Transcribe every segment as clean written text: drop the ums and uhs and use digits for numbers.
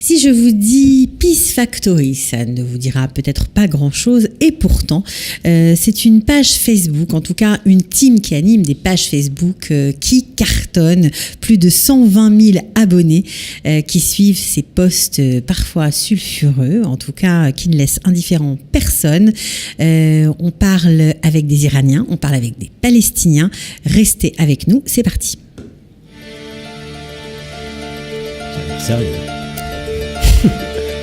Si je vous dis Peace Factory, ça ne vous dira peut-être pas grand-chose, et pourtant, c'est une page Facebook, en tout cas une team qui anime des pages Facebook qui cartonnent, plus de 120 000 abonnés qui suivent ces posts parfois sulfureux, en tout cas qui ne laissent indifférent personne. On parle avec des Iraniens, on parle avec des Palestiniens. Restez avec nous, c'est parti. Ça a l'air sérieux.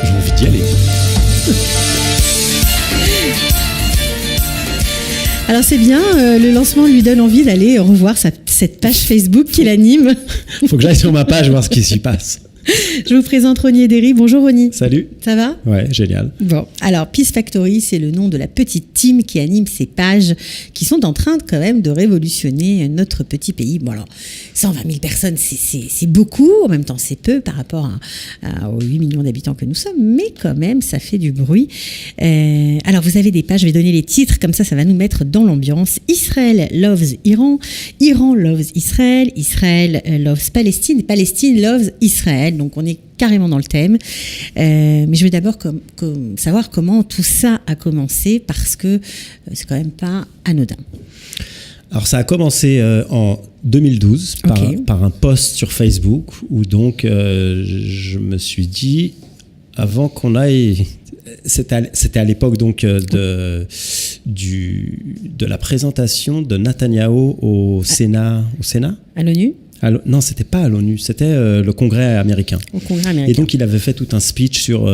J'ai envie d'y aller. Alors c'est bien, le lancement lui donne envie d'aller revoir cette page Facebook qu'il anime. Faut que j'aille sur ma page voir ce qui s'y passe. Je vous présente Ronnie Ederi. Bonjour Ronnie. Salut. Ça va ? Ouais, génial. Bon, alors Peace Factory, c'est le nom de la petite team qui anime ces pages qui sont en train quand même de révolutionner notre petit pays. Bon alors, 120 000 personnes, c'est beaucoup, en même temps c'est peu par rapport aux 8 millions d'habitants que nous sommes, mais quand même ça fait du bruit. Alors vous avez des pages, je vais donner les titres, comme ça va nous mettre dans l'ambiance. Israel loves Iran, Iran loves Israel, Israel loves Palestine, Palestine loves Israël. Donc on est carrément dans le thème. Mais je veux d'abord savoir comment tout ça a commencé, parce que c'est quand même pas anodin. Alors ça a commencé en 2012 par un post sur Facebook où donc je me suis dit, avant qu'on aille... C'était à l'époque donc de la présentation de Netanyahou au Sénat. À l'ONU ? Non, c'était pas à l'ONU, c'était le Congrès américain. Au Congrès américain. Et donc, il avait fait tout un speech sur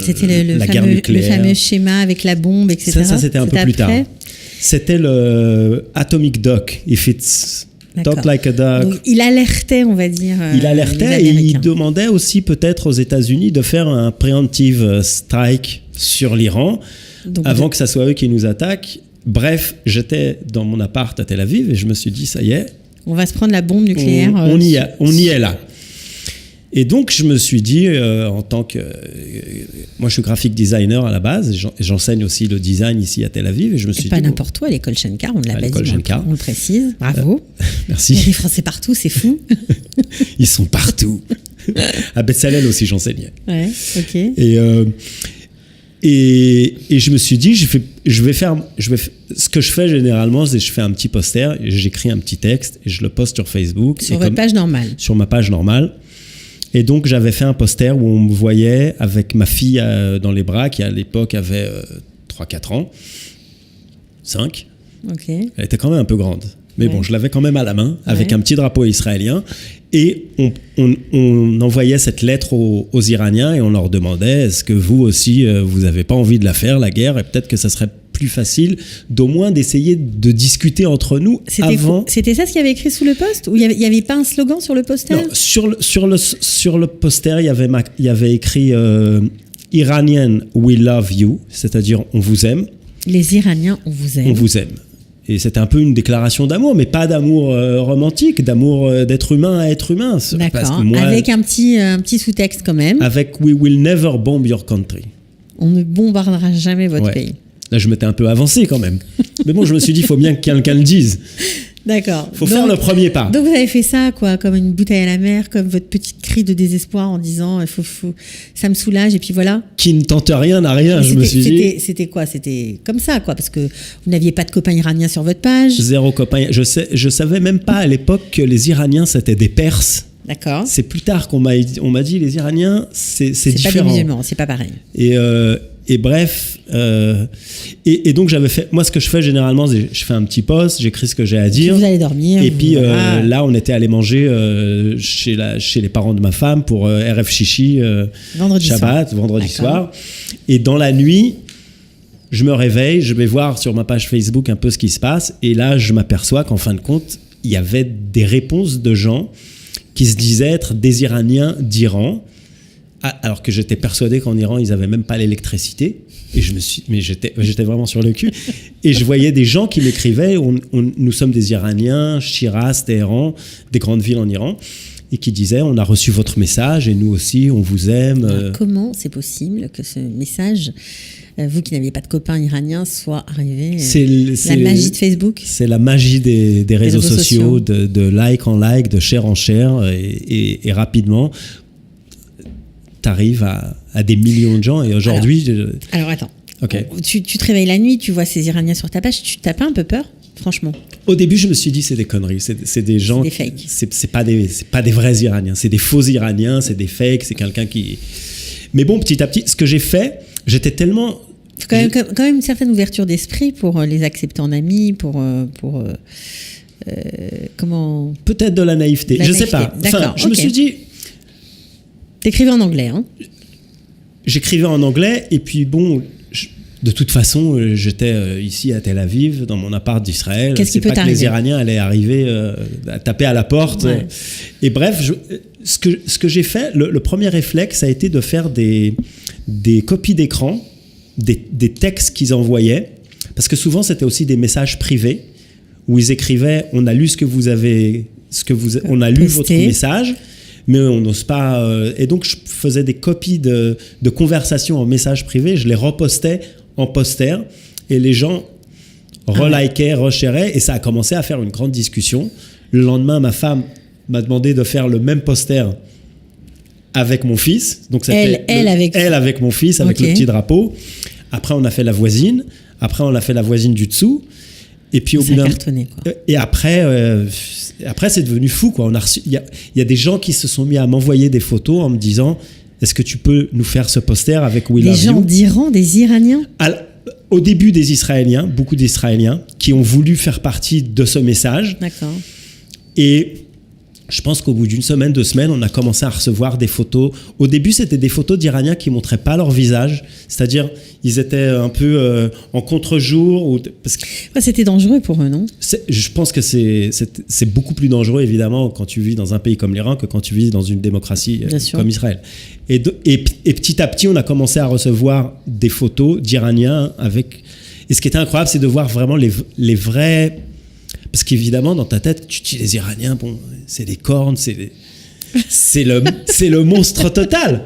c'était la guerre nucléaire. Le fameux schéma avec la bombe, etc. Ça c'était un peu plus tard. C'était le Atomic Duck, if it's talk like a duck. Donc, il alertait, on va dire. Il alertait et il demandait aussi peut-être aux États-Unis de faire un preemptive strike sur l'Iran avant que ça soit eux qui nous attaquent. Bref, j'étais dans mon appart à Tel Aviv et je me suis dit, ça y est. On va se prendre la bombe nucléaire. On y est là. Et donc, je me suis dit, en tant que... moi, je suis graphic designer à la base. J'enseigne aussi le design ici à Tel Aviv. Et je me suis dit... Pas n'importe où, à l'école Shenkar, on l'a pas dit, on le précise. Bravo. Merci. Il y a des Français partout, c'est fou. Ils sont partout. À Bezalel aussi, j'enseignais. Ouais, ok. Et je me suis dit, ce que je fais généralement, c'est que je fais un petit poster, j'écris un petit texte et je le poste sur Facebook. Sur votre page normale. Sur ma page normale. Et donc, j'avais fait un poster où on me voyait avec ma fille dans les bras, qui à l'époque avait 3-4 ans. 5. Ok. Elle était quand même un peu grande. Mais bon, je l'avais quand même à la main, avec un petit drapeau israélien. Et on envoyait cette lettre aux Iraniens et on leur demandait, est-ce que vous aussi, vous n'avez pas envie de la faire, la guerre, et peut-être que ça serait plus facile d'au moins d'essayer de discuter entre nous avant... C'était ça ce qu'il y avait écrit sous le post ? Ou il n'y avait pas un slogan sur le poster ? Non, sur le poster, il y avait écrit « Iranian, we love you », c'est-à-dire « on vous aime ». Les Iraniens, on vous aime. On vous aime. Et c'était un peu une déclaration d'amour, mais pas d'amour romantique, d'amour d'être humain à être humain. D'accord, parce que moi, avec un petit sous-texte quand même. Avec « We will never bomb your country ». On ne bombardera jamais votre pays. Là, je m'étais un peu avancé quand même. Mais bon, je me suis dit, il faut bien que quelqu'un le dise. D'accord. Il faut faire le premier pas. Donc, vous avez fait ça, quoi, comme une bouteille à la mer, comme votre petit cri de désespoir en disant, ça me soulage, et puis voilà. Qui ne tente rien n'a rien, je me suis dit. C'était quoi ? C'était comme ça, quoi, parce que vous n'aviez pas de copains iraniens sur votre page. Zéro copain. Je savais même pas à l'époque que les Iraniens, c'était des Perses. D'accord. C'est plus tard qu'on m'a dit, les Iraniens, c'est différent. C'est pas des musulmans, c'est pas pareil. Et bref, et donc j'avais fait, moi ce que je fais généralement, c'est je fais un petit post, j'écris ce que j'ai à dire. Vous allez dormir. Et puis là, on était allé manger chez les parents de ma femme pour RF Chichi, vendredi soir. Et dans la nuit, je me réveille, je vais voir sur ma page Facebook un peu ce qui se passe. Et là, je m'aperçois qu'en fin de compte, il y avait des réponses de gens qui se disaient être des Iraniens d'Iran. Alors que j'étais persuadé qu'en Iran, ils n'avaient même pas l'électricité. Et j'étais vraiment sur le cul. Et je voyais des gens qui m'écrivaient, nous sommes des Iraniens, Shiraz, Téhéran, des grandes villes en Iran, et qui disaient, on a reçu votre message et nous aussi, on vous aime. Alors, comment c'est possible que ce message, vous qui n'aviez pas de copains iraniens, soit arrivé la magie de Facebook ? C'est la magie des réseaux sociaux, de like en like, de share en share, et rapidement. t'arrives à des millions de gens. Et aujourd'hui... Alors attends. Okay. Tu te réveilles la nuit, tu vois ces Iraniens sur ta page, tu t'as pas un peu peur, franchement? Au début, je me suis dit, c'est des conneries. C'est des gens... C'est des fakes. C'est pas des vrais Iraniens. C'est des faux Iraniens, c'est des fakes, c'est quelqu'un qui... Mais bon, petit à petit, ce que j'ai fait, j'étais tellement... Quand même une certaine ouverture d'esprit pour les accepter en amis, comment... Peut-être de la naïveté, je sais pas. Enfin, je me suis dit... T'écrivais en anglais, hein? J'écrivais en anglais, et puis bon... De toute façon, j'étais ici à Tel Aviv, dans mon appart d'Israël. Qu'est-ce qui peut t'arriver ? Que les Iraniens allaient arriver à taper à la porte. Ouais. Et bref, ce que j'ai fait, le premier réflexe a été de faire des copies d'écran, des textes qu'ils envoyaient, parce que souvent c'était aussi des messages privés où ils écrivaient « On a lu on a lu votre message ». Mais on n'ose pas... et donc, je faisais des copies de conversations en messages privés, je les repostais en poster, et les gens relikaient, reshareaient, et ça a commencé à faire une grande discussion. Le lendemain, ma femme m'a demandé de faire le même poster avec mon fils. Donc, elle avec mon fils, avec le petit drapeau. Après, on a fait la voisine. Après, on a fait la voisine du dessous. Et puis, au bout d'un... Et après, c'est devenu fou, quoi. Il y a des gens qui se sont mis à m'envoyer des photos en me disant « Est-ce que tu peux nous faire ce poster avec We Love You ?» Les gens d'Iran, des Iraniens? Au début, des Israéliens, beaucoup d'Israéliens, qui ont voulu faire partie de ce message. D'accord. Et je pense qu'au bout d'une semaine, 2 semaines, on a commencé à recevoir des photos. Au début, c'était des photos d'Iraniens qui ne montraient pas leur visage. C'est-à-dire, ils étaient un peu en contre-jour. C'était dangereux pour eux, non? Je pense que c'est beaucoup plus dangereux, évidemment, quand tu vis dans un pays comme l'Iran que quand tu vis dans une démocratie comme Israël. Et petit à petit, on a commencé à recevoir des photos d'Iraniens avec... Et ce qui était incroyable, c'est de voir vraiment les vrais... Parce qu'évidemment, dans ta tête, tu dis les Iraniens, bon, c'est des cornes, c'est le monstre total.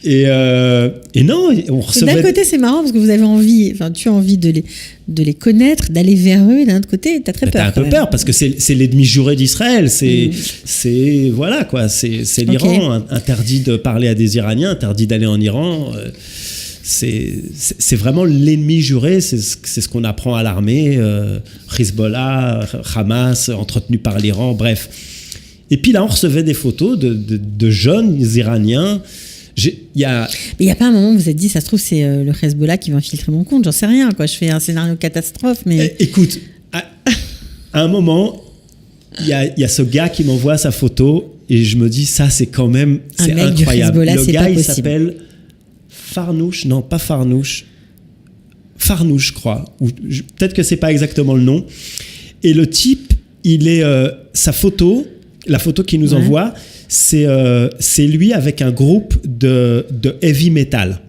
Et non, on recevait... D'un côté, c'est marrant parce que vous avez envie, tu as envie de les connaître, d'aller vers eux. Et d'un autre côté, tu as très peur. T'as un peu peur parce que c'est l'ennemi juré d'Israël. Voilà quoi, c'est l'Iran. Okay. Interdit de parler à des Iraniens, interdit d'aller en Iran. C'est vraiment l'ennemi juré, c'est ce qu'on apprend à l'armée, Hezbollah, Hamas, entretenu par l'Iran, bref. Et puis là, on recevait des photos de jeunes Iraniens. Mais il n'y a pas un moment où vous vous êtes dit, ça se trouve, c'est le Hezbollah qui va infiltrer mon compte, j'en sais rien, quoi. Je fais un scénario catastrophe, mais... Écoute, à un moment, il y a ce gars qui m'envoie sa photo, et je me dis, ça, c'est quand même... C'est incroyable. Le gars, il s'appelle... Farnouche, non pas Farnouche, Farnouche je crois, peut-être que c'est pas exactement le nom. Et le type, il est sa photo, la photo qu'il nous envoie, c'est lui avec un groupe de heavy metal.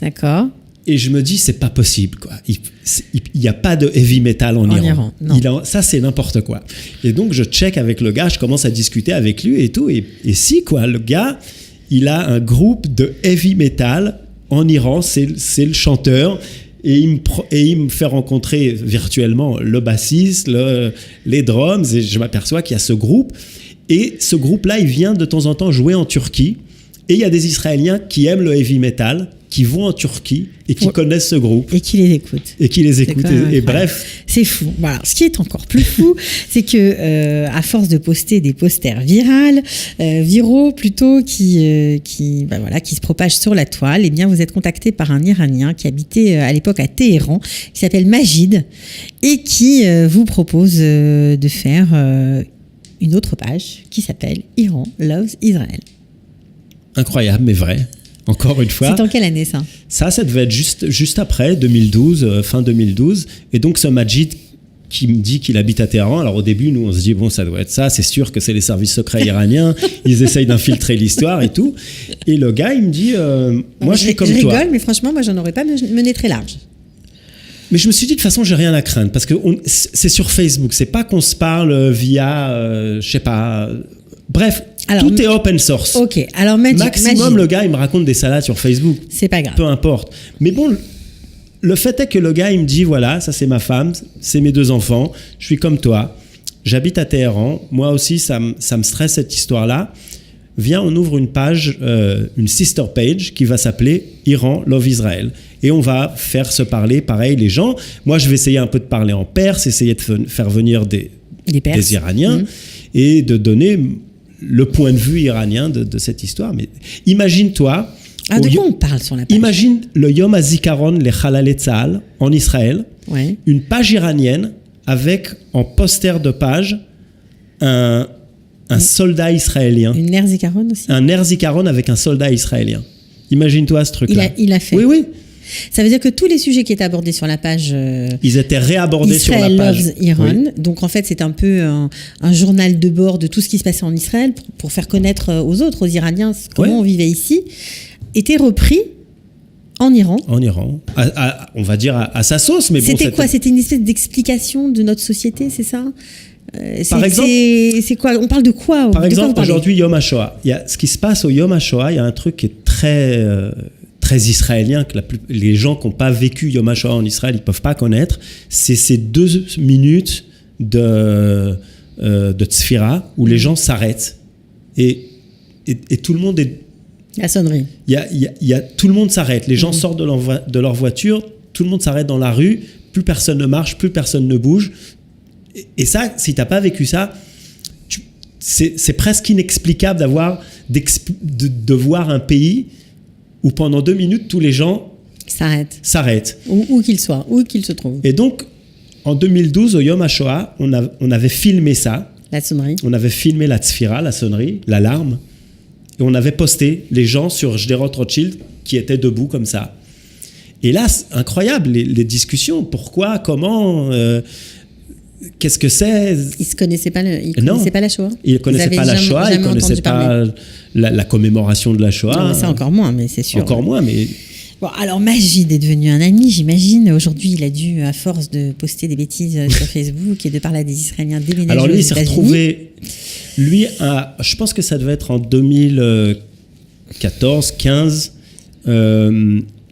D'accord. Et je me dis c'est pas possible quoi. Il y a pas de heavy metal en Iran. Ça c'est n'importe quoi. Et donc je check avec le gars, je commence à discuter avec lui et tout et si quoi, le gars il a un groupe de heavy metal en Iran, c'est le chanteur, et il me fait rencontrer virtuellement le bassiste, les drums, et je m'aperçois qu'il y a ce groupe. Et ce groupe-là, il vient de temps en temps jouer en Turquie, et il y a des Israéliens qui aiment le heavy metal, qui vont en Turquie et qui connaissent ce groupe. Et qui les écoutent. Et bref. C'est fou. Voilà. Ce qui est encore plus fou, c'est que à force de poster des posters viraux plutôt, qui se propagent sur la toile, eh bien, vous êtes contacté par un Iranien qui habitait à l'époque à Téhéran, qui s'appelle Majid, et qui vous propose de faire une autre page qui s'appelle Iran Loves Israel. Incroyable, mais vrai. Encore une fois. C'est en quelle année ça ? Ça devait être juste après, 2012, fin 2012. Et donc ce Majid qui me dit qu'il habite à Téhéran. Alors au début, nous on se dit bon, ça doit être ça. C'est sûr que c'est les services secrets iraniens. Ils essayent d'infiltrer l'histoire et tout. Et le gars, il me dit, moi je suis comme toi. Je rigole, mais franchement, moi j'en aurais pas mené très large. Mais je me suis dit de toute façon, j'ai rien à craindre parce que c'est sur Facebook. C'est pas qu'on se parle via, je sais pas. Bref. Alors, tout est open source. Ok, alors maximum, le gars, il me raconte des salades sur Facebook. C'est pas grave. Peu importe. Mais bon, le fait est que le gars, il me dit, voilà, ça c'est ma femme, c'est mes 2 enfants, je suis comme toi, j'habite à Téhéran, moi aussi, ça me stresse cette histoire-là. viens, on ouvre une page, une sister page qui va s'appeler Iran Love Israel. Et on va faire se parler, pareil, les gens. Moi, je vais essayer un peu de parler en perse, essayer de faire venir des Iraniens et de donner le point de vue iranien de cette histoire. Mais imagine-toi... de quoi on parle sur la page? Imagine le Yom HaZikaron les Chalalei Tzahal en Israël, une page iranienne avec en poster de page un soldat israélien. Une Ner Zikaron aussi. Un Ner Zikaron avec un soldat israélien. Imagine-toi ce truc-là. Il a fait. Oui. Ça veut dire que tous les sujets qui étaient abordés sur la page... ils étaient réabordés sur la page. Israel Loves Iran. Oui. Donc en fait, c'est un peu un journal de bord de tout ce qui se passait en Israël pour faire connaître aux autres, aux Iraniens, comment on vivait ici. Était repris en Iran. En Iran. On va dire à sa sauce. Mais c'était quoi? C'était une espèce d'explication de notre société, c'est ça? Par exemple, c'est quoi? On parle de quoi? Par exemple, aujourd'hui, Yom HaShoah. Ce qui se passe au Yom HaShoah, il y a un truc qui est très israélien, que les gens qui n'ont pas vécu Yom HaShoah en Israël, ils ne peuvent pas connaître. C'est ces 2 minutes de Tzfira où les gens s'arrêtent. Et tout le monde est... La sonnerie. Tout le monde s'arrête. Les gens sortent de leur voiture, tout le monde s'arrête dans la rue, plus personne ne marche, plus personne ne bouge. Et ça, si tu n'as pas vécu ça, c'est presque inexplicable de voir un pays où pendant 2 minutes, tous les gens s'arrêtent. Où qu'ils soient, où qu'ils se trouvent. Et donc, en 2012, au Yom HaShoah, on avait filmé ça. La sonnerie. On avait filmé la tzfira, la sonnerie, l'alarme. Et on avait posté les gens sur Sderot Rothschild qui étaient debout comme ça. Et là, c'est incroyable, les discussions. Pourquoi? Comment? Qu'est-ce que c'est? Ils ne connaissaient pas la Shoah? Ils ne connaissaient pas la Shoah, ils ne connaissaient pas la commémoration de la Shoah. Non, ça encore moins, mais c'est sûr. Encore moins, mais... Bon, alors Majid est devenu un ami, j'imagine. Aujourd'hui, il a dû, à force de poster des bêtises sur Facebook et de parler à des Israéliens déménagés alors lui, aux il s'est retrouvé... je pense que ça devait être en 2014-15.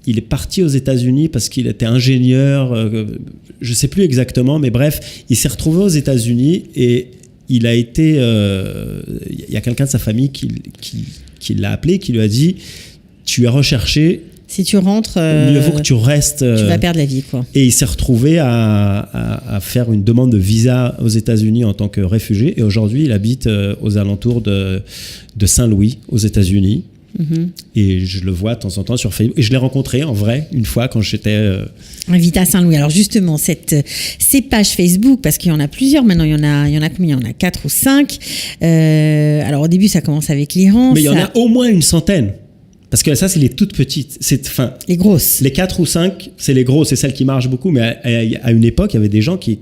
Il est parti aux États-Unis parce qu'il était ingénieur. Je ne sais plus exactement, mais bref, il s'est retrouvé aux États-Unis et il a été... Il y a quelqu'un de sa famille qui l'a appelé, qui lui a dit « Tu es recherché. Si tu rentres... mieux vaut que tu restes. Tu vas perdre la vie, quoi. » Et il s'est retrouvé à faire une demande de visa aux États-Unis en tant que réfugié. Et aujourd'hui, il habite aux alentours de Saint-Louis, aux États-Unis. Mm-hmm. Et je le vois de temps en temps sur Facebook. Et je l'ai rencontré en vrai une fois quand j'étais... Invité à Saint-Louis. Alors justement, ces pages Facebook, parce qu'il y en a plusieurs, maintenant il y en a combien? Il y en a 4 ou 5. Alors au début, ça commence avec l'Iran. Mais il y en a au moins une centaine. Parce que ça, c'est les toutes petites. Les grosses. Les 4 ou 5, c'est les grosses, c'est celles qui marchent beaucoup. Mais à une époque, il y avait des gens qui...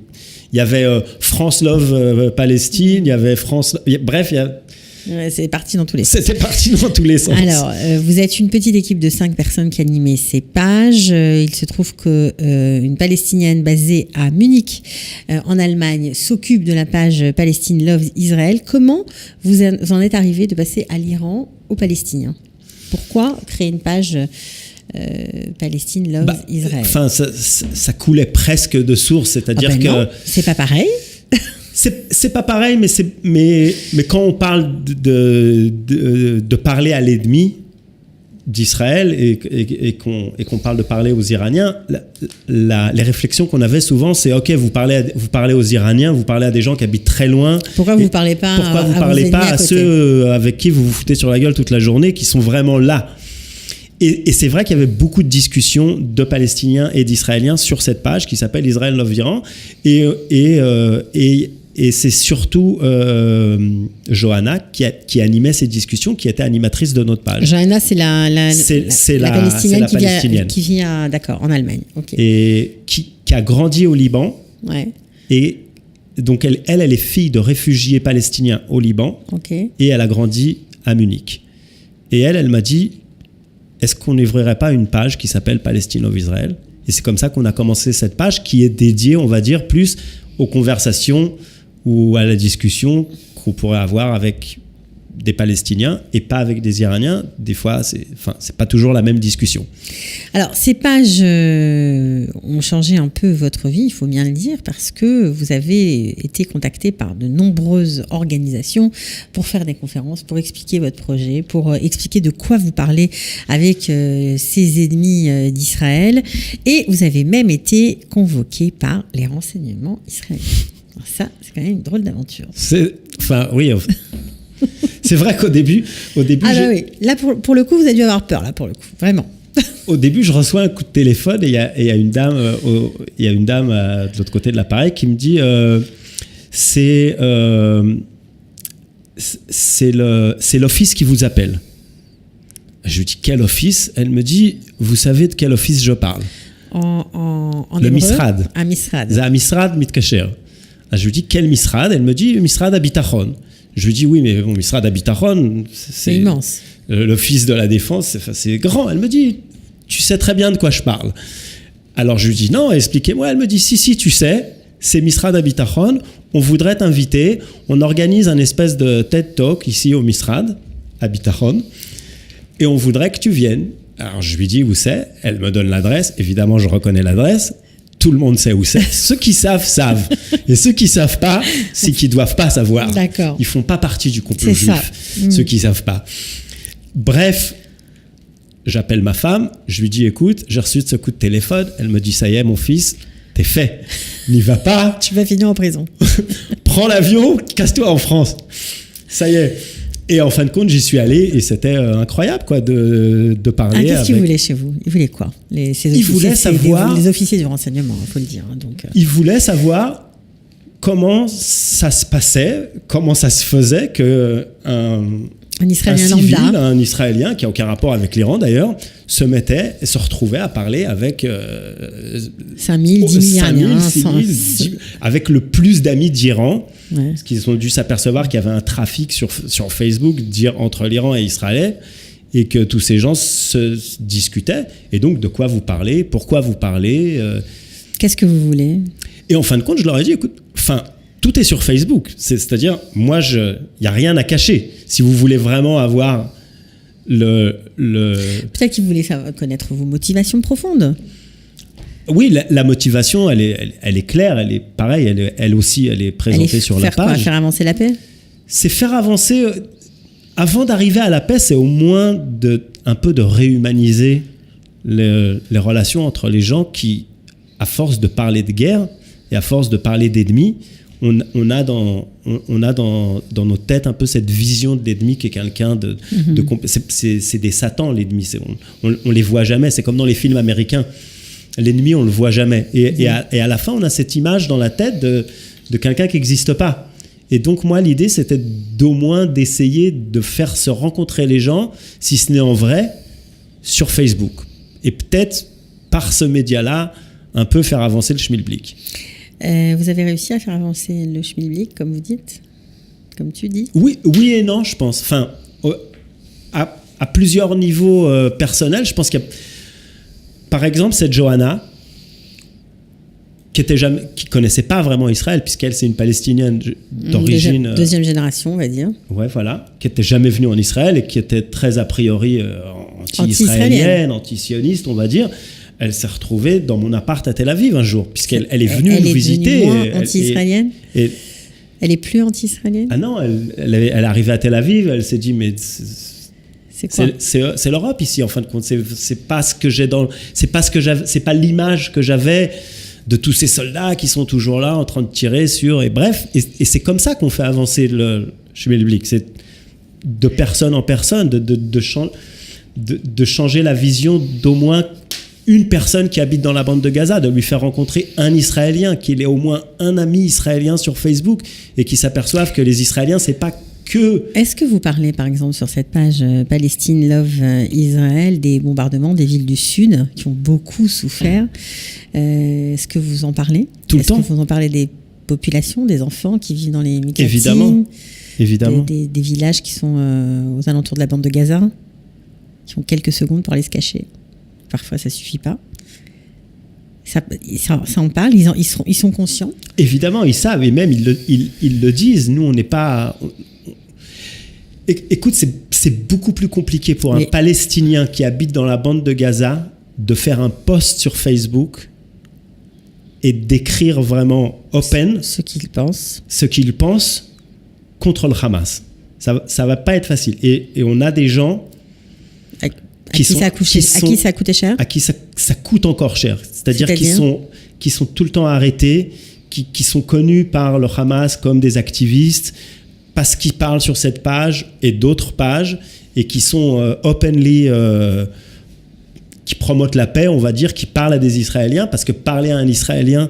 Il y avait France Love Palestine, il y avait France... Bref, il y a... Ouais, c'est parti dans tous les sens. C'était parti dans tous les sens. Alors, vous êtes une petite équipe de 5 personnes qui animait ces pages. Il se trouve qu'une Palestinienne basée à Munich, en Allemagne, s'occupe de la page Palestine Loves Israel. Comment vous en êtes arrivé de passer à l'Iran aux Palestiniens? Pourquoi créer une page Palestine Loves Israel? Enfin, ça coulait presque de source, c'est-à-dire que... Non, c'est pas pareil. C'est pas pareil, mais quand on parle de parler à l'ennemi d'Israël et qu'on parle de parler aux Iraniens, les réflexions qu'on avait souvent, c'est ok, vous parlez aux Iraniens, vous parlez à des gens qui habitent très loin. Pourquoi vous parlez pas à ceux avec qui vous vous foutez sur la gueule toute la journée, qui sont vraiment là? Et c'est vrai qu'il y avait beaucoup de discussions de Palestiniens et d'Israéliens sur cette page qui s'appelle Israel Love Iran. Et c'est surtout Johanna qui animait ces discussions, qui était animatrice de notre page. Johanna, c'est la Palestinienne qui vit en Allemagne. Okay. Et qui a grandi au Liban. Ouais. Et donc elle est fille de réfugiés palestiniens au Liban. Okay. Et elle a grandi à Munich. Et elle m'a dit, est-ce qu'on n'ouvrirait pas une page qui s'appelle Palestine of Israel? Et c'est comme ça qu'on a commencé cette page qui est dédiée, on va dire, plus aux conversations ou à la discussion qu'on pourrait avoir avec des Palestiniens et pas avec des Iraniens. Des fois, c'est pas toujours la même discussion. Alors, ces pages ont changé un peu votre vie, il faut bien le dire, parce que vous avez été contacté par de nombreuses organisations pour faire des conférences, pour expliquer votre projet, pour expliquer de quoi vous parlez avec ces ennemis d'Israël. Et vous avez même été convoqué par les renseignements israéliens. Alors ça, c'est quand même une drôle d'aventure. Oui. C'est vrai qu'au début. Oui. Là, pour le coup, vous avez dû avoir peur, là, pour le coup, vraiment. Au début, je reçois un coup de téléphone et il y a une dame, de l'autre côté de l'appareil qui me dit c'est l'office qui vous appelle. Je lui dis quel office? Elle me dit vous savez de quel office je parle? En le hébreu, Misrad. Misrad. Ça Misrad mitkacher. Je lui dis quel Misrad? Elle me dit Misrad Habitachon. Je lui dis oui, mais bon, Misrad Habitachon, c'est immense. L'office de la défense, c'est grand. Elle me dit tu sais très bien de quoi je parle. Alors je lui dis non, expliquez-moi. Elle me dit si, tu sais, c'est Misrad Habitachon. On voudrait t'inviter. On organise un espèce de TED Talk ici au Misrad Habitachon et on voudrait que tu viennes. Alors je lui dis où c'est. Elle me donne l'adresse. Évidemment, je reconnais l'adresse. Tout le monde sait où c'est. Ceux qui savent, savent. Et ceux qui savent pas, c'est qu'ils doivent pas savoir. D'accord. Ils font pas partie du complot juif. Ça. Ceux qui savent pas. Bref, j'appelle ma femme. Je lui dis, écoute, j'ai reçu ce coup de téléphone. Elle me dit, ça y est, mon fils, t'es fait. N'y va pas. Tu vas finir en prison. Prends l'avion, casse-toi en France. Ça y est. Et en fin de compte, j'y suis allé et c'était incroyable quoi, de parler. Qu'est-ce qu'ils voulaient chez vous? Ils voulaient quoi? Ils voulaient savoir. Les officiers du renseignement, il faut le dire. Donc, Ils voulaient savoir comment ça se passait, comment ça se faisait qu'un Israélien civil, lambda, un Israélien qui n'a aucun rapport avec l'Iran d'ailleurs, se mettait et se retrouvait à parler avec 5 000, 10 000 Iraniens, 6 000, avec le plus d'amis d'Iran. Ouais. Parce qu'ils ont dû s'apercevoir qu'il y avait un trafic sur Facebook entre l'Iran et Israël et que tous ces gens se discutaient. Et donc, de quoi vous parlez? Pourquoi vous parlez? Qu'est-ce que vous voulez? Et en fin de compte, je leur ai dit, écoute, tout est sur Facebook. C'est-à-dire, moi, il n'y a rien à cacher. Si vous voulez vraiment avoir Peut-être qu'ils voulaient connaître vos motivations profondes. Oui, la motivation, elle est claire, elle est pareille, elle aussi, elle est présentée sur la page. Faire avancer la paix? C'est faire avancer. Avant d'arriver à la paix, c'est au moins un peu de réhumaniser les relations entre les gens qui, à force de parler de guerre et à force de parler d'ennemis, on a dans nos têtes un peu cette vision de l'ennemi qui est quelqu'un c'est des satans, l'ennemi. On les voit jamais. C'est comme dans les films américains. L'ennemi, on le voit jamais. Et à la fin, on a cette image dans la tête de quelqu'un qui n'existe pas. Et donc, moi, l'idée, c'était d'au moins d'essayer de faire se rencontrer les gens, si ce n'est en vrai, sur Facebook. Et peut-être, par ce média-là, un peu faire avancer le schmilblick. Vous avez réussi à faire avancer le schmilblick, comme vous dites? Comme tu dis? Oui et non, je pense. Enfin, à plusieurs niveaux personnels, je pense qu'il y a... Par exemple, cette Johanna, qui connaissait pas vraiment Israël, puisqu'elle, c'est une Palestinienne d'origine... Deuxième génération, on va dire. Ouais, voilà. Qui n'était jamais venue en Israël et qui était très, a priori, anti-israélienne, anti-sioniste, on va dire. Elle s'est retrouvée dans mon appart à Tel Aviv un jour, puisqu'elle est venue nous visiter. Elle est anti-israélienne. Elle est plus anti-israélienne. Ah non, elle est arrivée à Tel Aviv, elle s'est dit, mais... C'est l'Europe ici en fin de compte. C'est pas ce que j'ai c'est pas l'image que j'avais de tous ces soldats qui sont toujours là en train de tirer sur et bref. Et c'est comme ça qu'on fait avancer le schmilblick. C'est de personne en personne, de changer la vision d'au moins une personne qui habite dans la bande de Gaza, de lui faire rencontrer un Israélien, qu'il ait au moins un ami israélien sur Facebook et qui s'aperçoive que les Israéliens, c'est pas que... Est-ce que vous parlez, par exemple, sur cette page Palestine Love Israël, des bombardements des villes du Sud qui ont beaucoup souffert? Est-ce que vous en parlez? Tout le temps. Est-ce que vous en parlez des populations, des enfants qui vivent dans les Mikatim? Évidemment. Des villages qui sont aux alentours de la bande de Gaza, qui ont quelques secondes pour aller se cacher. Parfois, ça suffit pas. Ça en parle, ils sont conscients. Évidemment, ils savent, et même ils le disent. Nous, on n'est pas... Écoute, c'est beaucoup plus compliqué pour un Palestinien qui habite dans la bande de Gaza de faire un post sur Facebook et d'écrire vraiment open ce qu'il pense contre le Hamas. Ça va pas être facile. Et on a des gens à qui ça a coûté cher, à qui ça coûte encore cher. C'est-à-dire qui sont tout le temps arrêtés, qui sont connus par le Hamas comme des activistes parce qu'ils parlent sur cette page et d'autres pages et qui sont openly qui promotent la paix, on va dire, qui parlent à des Israéliens, parce que parler à un Israélien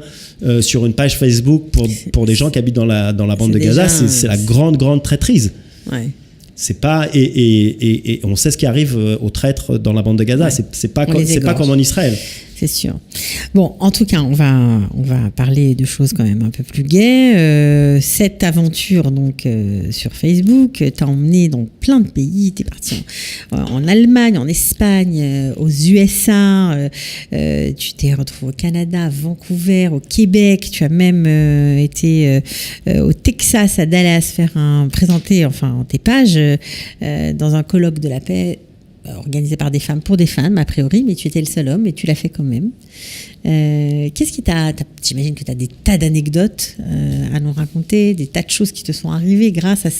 sur une page Facebook pour des gens qui habitent dans la bande de Gaza, c'est la grande traîtrise. Ouais. C'est pas et on sait ce qui arrive aux traîtres dans la bande de Gaza. Ouais. C'est pas comme en Israël. C'est sûr. Bon, en tout cas, on va parler de choses quand même un peu plus gaies. Cette aventure donc sur Facebook t'a emmené dans plein de pays. T'es parti en Allemagne, en Espagne, aux USA. Tu t'es retrouvé au Canada, à Vancouver, au Québec. Tu as même été au Texas, à Dallas, présenter tes pages dans un colloque de la paix. Organisé par des femmes pour des femmes, a priori, mais tu étais le seul homme et tu l'as fait quand même. Qu'est-ce qui j'imagine que tu as des tas d'anecdotes à nous raconter, des tas de choses qui te sont arrivées grâce à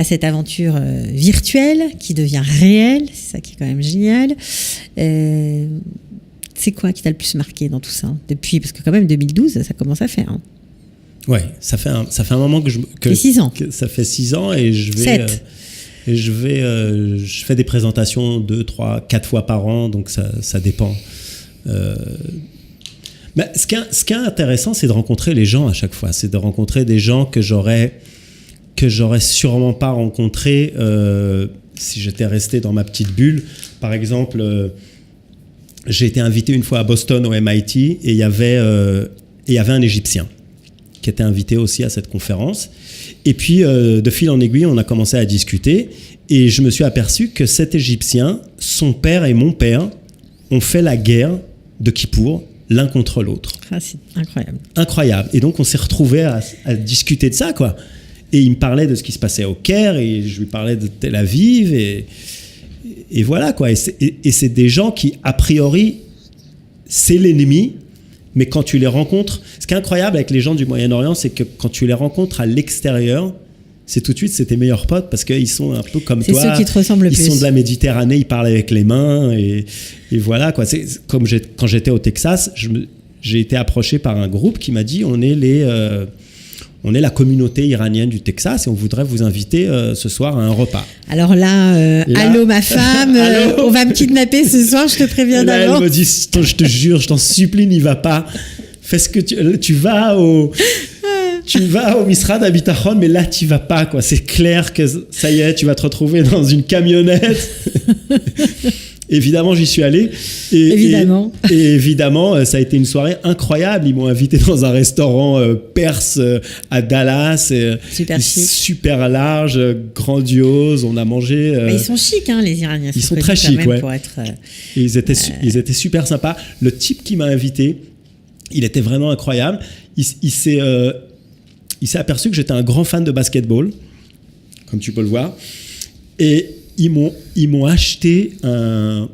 cette aventure virtuelle qui devient réelle. C'est ça qui est quand même génial. C'est quoi qui t'a le plus marqué dans tout ça depuis, parce que quand même 2012, ça commence à faire. Hein. Ouais, ça fait un moment que ça fait 6 ans. Ça fait 6 ans et je vais. 7. Et je fais des présentations 2, 3, 4 fois par an, donc ça dépend. Mais ce qui est intéressant, c'est de rencontrer les gens à chaque fois. C'est de rencontrer des gens que j'aurais sûrement pas rencontrés si j'étais resté dans ma petite bulle. Par exemple, j'ai été invité une fois à Boston au MIT et il y avait un Égyptien qui était invité aussi à cette conférence. Et puis, de fil en aiguille, on a commencé à discuter et je me suis aperçu que cet Égyptien, son père et mon père, ont fait la guerre de Kippour l'un contre l'autre. Ah, c'est incroyable. Incroyable. Et donc, on s'est retrouvés à discuter de ça, quoi. Et il me parlait de ce qui se passait au Caire et je lui parlais de Tel Aviv et voilà, quoi. Et c'est des gens qui, a priori, c'est l'ennemi. Mais quand tu les rencontres, ce qui est incroyable avec les gens du Moyen-Orient, c'est que quand tu les rencontres à l'extérieur, c'est tout de suite, c'est tes meilleurs potes parce qu'ils sont un peu comme toi. C'est ceux qui te ressemblent le plus. Ils sont de la Méditerranée, ils parlent avec les mains et voilà, quoi. C'est comme quand j'étais au Texas, j'ai été approché par un groupe qui m'a dit on est la communauté iranienne du Texas et on voudrait vous inviter ce soir à un repas. Alors là, allô ma femme, on va me kidnapper ce soir, je te préviens d'avance. Elle me dit, je te jure, je t'en supplie, n'y va pas. Fais ce que tu vas au Misrad Habitachon, mais là, tu vas pas, quoi. C'est clair que ça y est, tu vas te retrouver dans une camionnette. Évidemment, j'y suis allé. Et évidemment, ça a été une soirée incroyable. Ils m'ont invité dans un restaurant perse à Dallas. Super large, grandiose. On a mangé. Ils sont chics, hein, les Iraniens. Ils sont très chics, ouais. Ils étaient super sympas. Le type qui m'a invité, il était vraiment incroyable. Il s'est aperçu que j'étais un grand fan de basketball, comme tu peux le voir. Et ils m'ont acheté un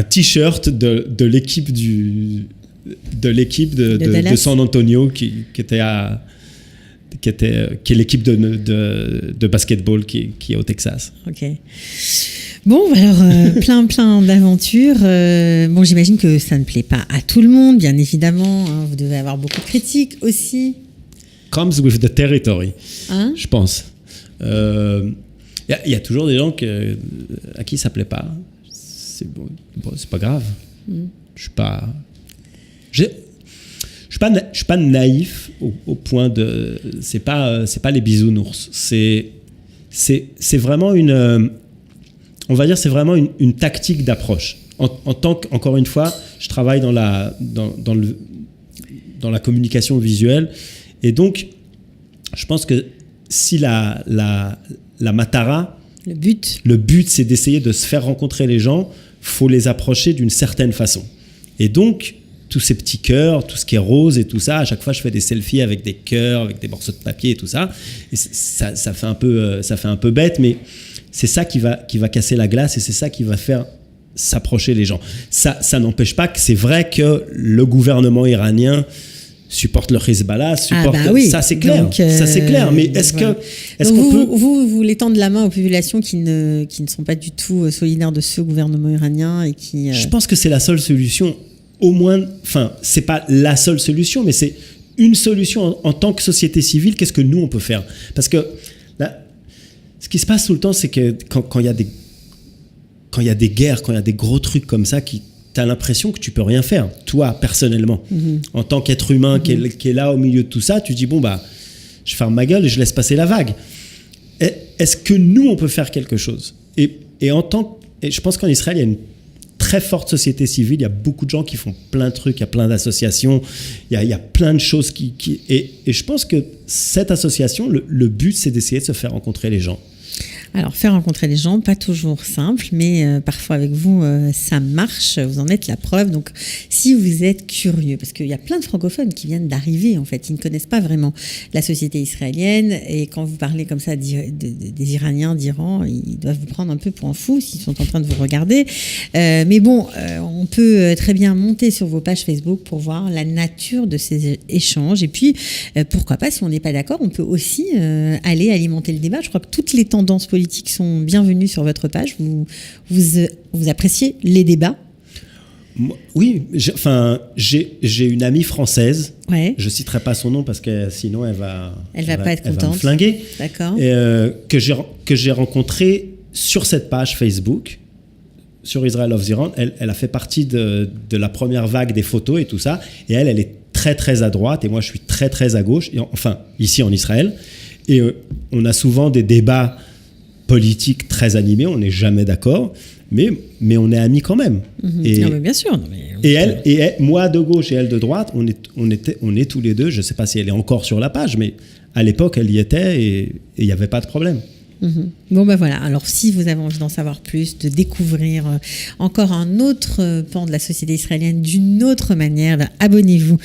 t-shirt de l'équipe de San Antonio qui est l'équipe de basketball qui est au Texas. Ok. Bon, alors plein d'aventures. Bon, j'imagine que ça ne plaît pas à tout le monde, bien évidemment. Hein, vous devez avoir beaucoup de critiques aussi. Comes with the territory, hein? Je pense. Il y a toujours des gens à qui ça plaît pas. C'est pas grave. Je suis pas naïf au point de. C'est pas les bisounours. C'est vraiment on va dire c'est vraiment une tactique d'approche. En tant qu'encore une fois, je travaille dans la communication visuelle et donc je pense que si la matara, le but c'est d'essayer de se faire rencontrer les gens, faut les approcher d'une certaine façon. Et donc, tous ces petits cœurs, tout ce qui est rose et tout ça. À chaque fois, je fais des selfies avec des cœurs, avec des morceaux de papier et tout ça. Et ça fait un peu bête, mais c'est ça qui va casser la glace et c'est ça qui va faire s'approcher les gens. Ça n'empêche pas que c'est vrai que le gouvernement iranien supporte le Hezbollah, ça c'est clair. Donc, ça c'est clair. Mais est-ce qu'on peut... Vous voulez tendre la main aux populations qui ne sont pas du tout solidaires de ce gouvernement iranien et qui... Je pense que c'est la seule solution. Au moins, enfin, c'est pas la seule solution, mais c'est une solution en tant que société civile. Qu'est-ce que nous on peut faire? Parce que là, ce qui se passe tout le temps, c'est que quand il y a des guerres, quand il y a des gros trucs comme ça, t'as l'impression que tu peux rien faire, toi personnellement, en tant qu'être humain qui est là au milieu de tout ça. Tu dis je ferme ma gueule et je laisse passer la vague. Est-ce que nous on peut faire quelque chose? Et je pense qu'en Israël il y a une très forte société civile, il y a beaucoup de gens qui font plein de trucs, il y a plein d'associations, il y a plein de choses et je pense que cette association, le but c'est d'essayer de se faire rencontrer les gens. Alors, faire rencontrer les gens, pas toujours simple, mais parfois avec vous, ça marche. Vous en êtes la preuve. Donc, si vous êtes curieux, parce qu'il y a plein de francophones qui viennent d'arriver, en fait, ils ne connaissent pas vraiment la société israélienne. Et quand vous parlez comme ça des Iraniens, d'Iran, ils doivent vous prendre un peu pour un fou s'ils sont en train de vous regarder. Mais bon, on peut très bien monter sur vos pages Facebook pour voir la nature de ces échanges. Et puis, pourquoi pas, si on n'est pas d'accord, on peut aussi aller alimenter le débat. Je crois que toutes les tendances politiques sont bienvenues sur votre page. Vous appréciez les débats? Oui, j'ai une amie française. Ouais. Je citerai pas son nom parce que sinon elle va pas être contente. Elle va me flinguer. D'accord. Que j'ai rencontrée sur cette page Facebook, sur Israel Loves Iran. Elle a fait partie de la première vague des photos et tout ça. Et elle est très très à droite et moi je suis très très à gauche. Et enfin ici en Israël. Et on a souvent des débats politiques très animés, on n'est jamais d'accord, mais on est amis quand même. Et, non, mais bien sûr. Non, mais moi de gauche et elle de droite, on est tous les deux, je ne sais pas si elle est encore sur la page, mais à l'époque, elle y était et il n'y avait pas de problème. Bon ben voilà, alors si vous avez envie d'en savoir plus, de découvrir encore un autre pan de la société israélienne d'une autre manière, abonnez-vous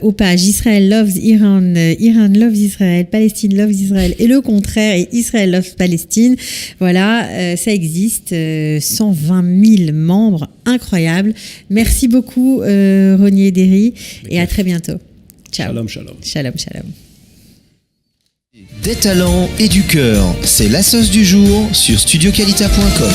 aux pages Israel Loves Iran, Iran Loves Israel, Palestine Loves Israel et le contraire, et Israel Loves Palestine. Voilà, ça existe, 120 000 membres, incroyable. Merci beaucoup Roni Ederi et à très bientôt. Ciao. Shalom, shalom. Shalom, shalom. Des talents et du cœur, c'est la sauce du jour sur studioqualita.com.